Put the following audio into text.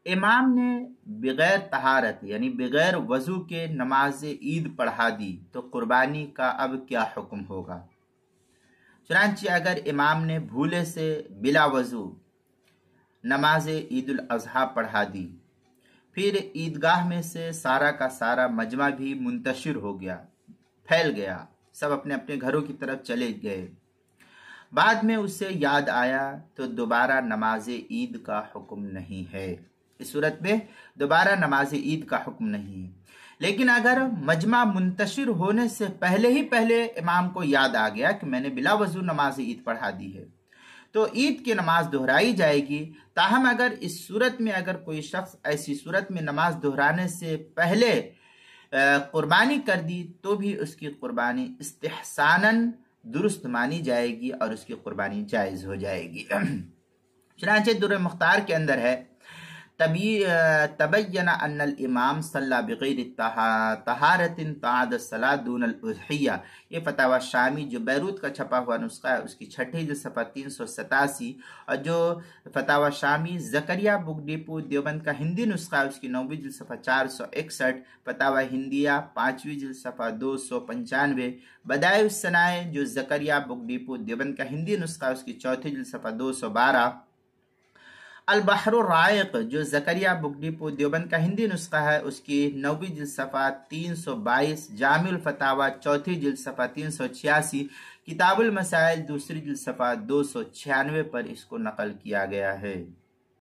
امام نے بغیر طہارت یعنی بغیر وضو کے نماز عید پڑھا دی تو قربانی کا اب کیا حکم ہوگا؟ چنانچہ اگر امام نے بھولے سے بلا وضو نماز عید الاضحیٰ پڑھا دی، پھر عیدگاہ میں سے سارا کا سارا مجمع بھی منتشر ہو گیا، پھیل گیا، سب اپنے اپنے گھروں کی طرف چلے گئے، بعد میں اسے یاد آیا تو دوبارہ نماز عید کا حکم نہیں ہے۔ اس صورت میں دوبارہ نماز عید کا حکم نہیں ہے۔ لیکن اگر مجمع منتشر ہونے سے پہلے امام کو یاد آ گیا کہ میں نے بلا وضو نماز عید پڑھا دی ہے تو عید کی نماز دہرائی جائے گی۔ تاہم اگر اس صورت میں اگر کوئی شخص ایسی صورت میں نماز دہرانے سے پہلے قربانی کر دی تو بھی اس کی قربانی استحساناً درست مانی جائے گی اور اس کی قربانی جائز ہو جائے گی۔ چنانچہ در مختار کے اندر ہے تبین ان الامام صلی بغیر طہارت تعاد الصلاۃ دون الاضحیہ، یہ فتاوی شامی جو بیروت کا چھپا ہوا نسخہ ہے اس کی چھٹی جلد صفحہ 387، اور جو فتاوی شامی زکریا بک ڈپو دیوبند کا ہندی نسخہ ہے اس کی 9ویں جلد صفحہ 461، فتاوی ہندیہ 5ویں جلد صفحہ 295، بدائع الصنائع جو زکریا بک ڈپو دیوبند کا ہندی نسخہ ہے اس کی 4 جلد صفحہ 212، البحر الرائق جو زکریا بک ڈپو دیوبند کا ہندی نسخہ ہے اس کی 9ویں جلد صفحہ 322، جامع الفتاوی 4 جلد صفحہ 386، کتاب المسائل 2 جلد صفحہ 296 پر اس کو نقل کیا گیا ہے۔